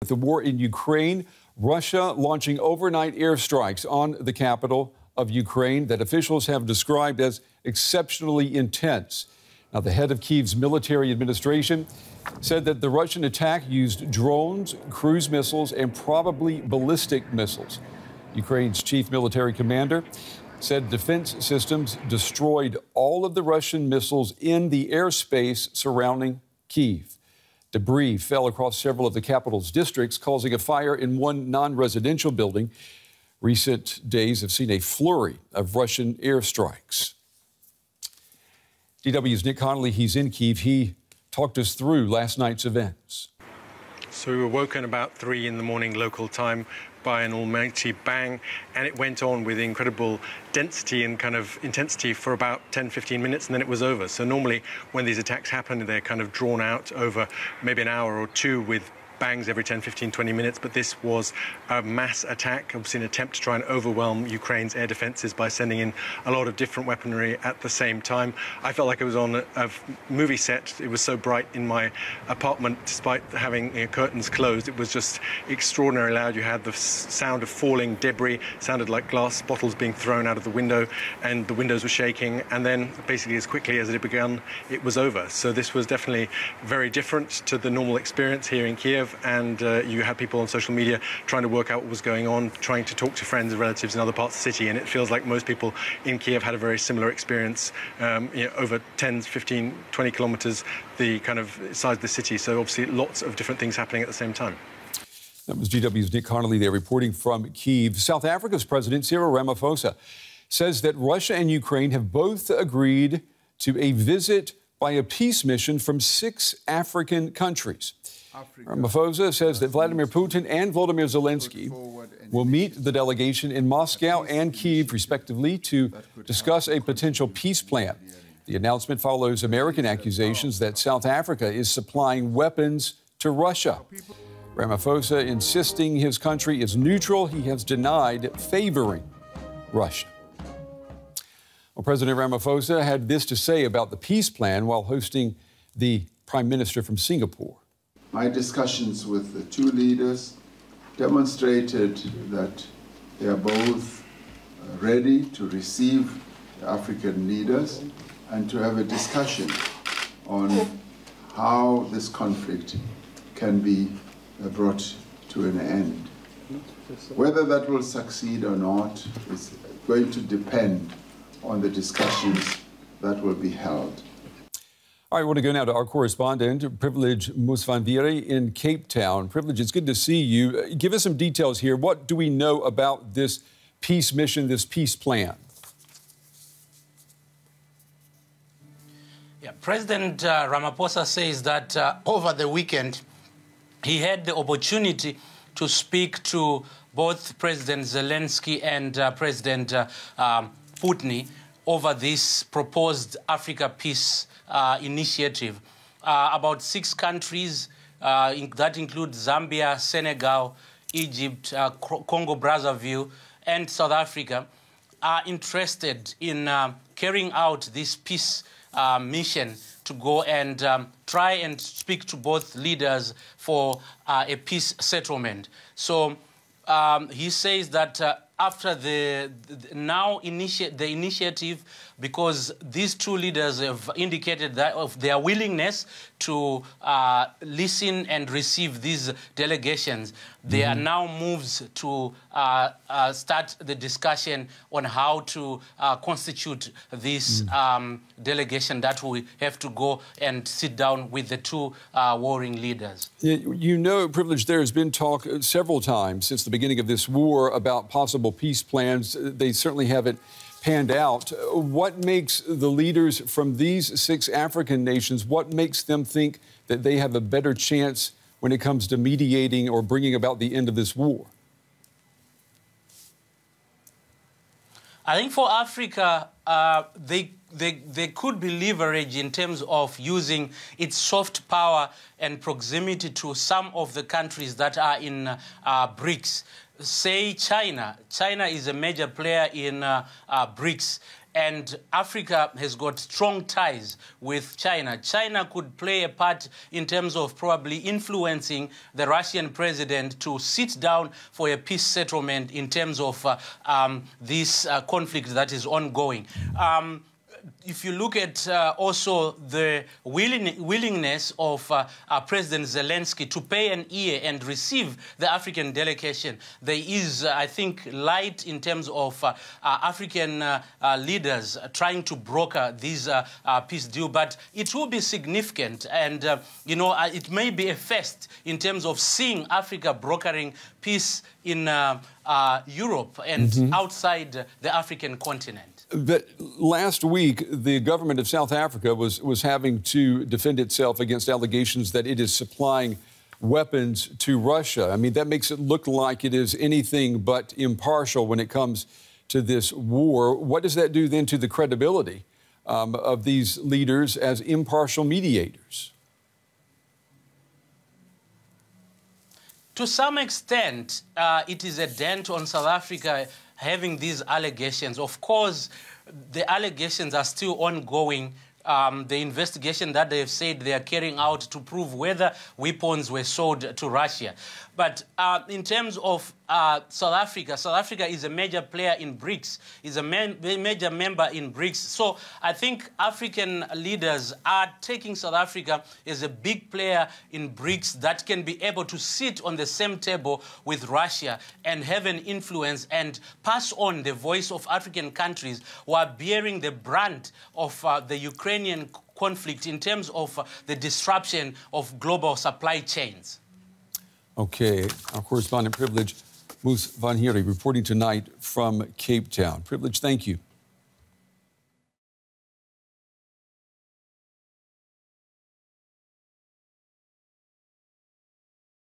With the war in Ukraine, Russia launching overnight airstrikes on the capital of Ukraine that officials have described as exceptionally intense. Now, the head of Kyiv's military administration said that the Russian attack used drones, cruise missiles, and probably ballistic missiles. Ukraine's chief military commander said defense systems destroyed all of the Russian missiles in the airspace surrounding Kyiv. Debris fell across several of the capital's districts, causing a fire in one non-residential building. Recent days have seen a flurry of Russian airstrikes. DW's Nick Connolly, he's in Kyiv. He talked us through last night's events. So we were woken about 3 in the morning local time by an almighty bang, and it went on with incredible density and kind of intensity for about 10-15 minutes, and then it was over. So normally when these attacks happen, they're kind of drawn out over maybe an hour or two with bangs every 10, 15, 20 minutes, but this was a mass attack, obviously an attempt to try and overwhelm Ukraine's air defenses by sending in a lot of different weaponry at the same time. I felt like I was on a movie set. It was so bright in my apartment, despite having curtains closed. It was just extraordinarily loud. You had the sound of falling debris, sounded like glass bottles being thrown out of the window, and the windows were shaking, and then basically as quickly as it had begun, it was over. So this was definitely very different to the normal experience here in Kyiv. And you had people on social media trying to work out what was going on, trying to talk to friends and relatives in other parts of the city. And it feels like most people in Kyiv had a very similar experience, over 10, 15, 20 kilometers, the kind of size of the city. So obviously lots of different things happening at the same time. That was GW's Nick Connolly there reporting from Kyiv. South Africa's President Cyril Ramaphosa says that Russia and Ukraine have both agreed to a visit by a peace mission from 6 African countries. Ramaphosa says that Vladimir Putin and Volodymyr Zelenskyy will meet the delegation in Moscow and Kyiv, respectively, to discuss a potential peace plan. The announcement follows American accusations that South Africa is supplying weapons to Russia. Ramaphosa insisting his country is neutral. He has denied favoring Russia. Well, President Ramaphosa had this to say about the peace plan while hosting the Prime Minister from Singapore. My discussions with the two leaders demonstrated that they are both ready to receive the African leaders and to have a discussion on how this conflict can be brought to an end. Whether that will succeed or not is going to depend on the discussions that will be held. All right, I want to go now to our correspondent, Privilege Musvanviri in Cape Town. Privilege, it's good to see you. Give us some details here. What do we know about this peace mission, this peace plan? Yeah, President Ramaphosa says that over the weekend, he had the opportunity to speak to both President Zelenskyy and President Putin over this proposed Africa Peace initiative. About 6 countries that include Zambia, Senegal, Egypt, Congo-Brazzaville, and South Africa are interested in carrying out this peace mission to go and try and speak to both leaders for a peace settlement. So he says that after the initiative, because these two leaders have indicated that of their willingness to listen and receive these delegations, there are now moves to start the discussion on how to constitute this delegation that will have to go and sit down with the two warring leaders. You know, Privilege, there has been talk several times since the beginning of this war about possible peace plans. They certainly haven't panned out. What makes the leaders from these 6 African nations, what makes them think that they have a better chance when it comes to mediating or bringing about the end of this war? I think for Africa, they could be leveraged in terms of using its soft power and proximity to some of the countries that are in BRICS. Say China. China is a major player in BRICS. and Africa has got strong ties with China. China could play a part in terms of probably influencing the Russian president to sit down for a peace settlement in terms of this conflict that is ongoing. If you look at also the willingness of President Zelenskyy to pay an ear and receive the African delegation, there is, I think, light in terms of African leaders trying to broker this peace deal. But it will be significant, and it may be a first in terms of seeing Africa brokering peace in Europe and outside the African continent. But last week, the government of South Africa was having to defend itself against allegations that it is supplying weapons to Russia. I mean, that makes it look like it is anything but impartial when it comes to this war. What does that do then to the credibility of these leaders as impartial mediators? To some extent, it is a dent on South Africa having these allegations. Of course, the allegations are still ongoing. The investigation that they've said they are carrying out to prove whether weapons were sold to Russia. But in terms of South Africa is a major player in BRICS, is a major member in BRICS. So I think African leaders are taking South Africa as a big player in BRICS that can be able to sit on the same table with Russia and have an influence and pass on the voice of African countries who are bearing the brunt of the Ukrainian conflict in terms of the disruption of global supply chains. Okay, our correspondent Privilege Moose van Heerly reporting tonight from Cape Town. Privilege, thank you.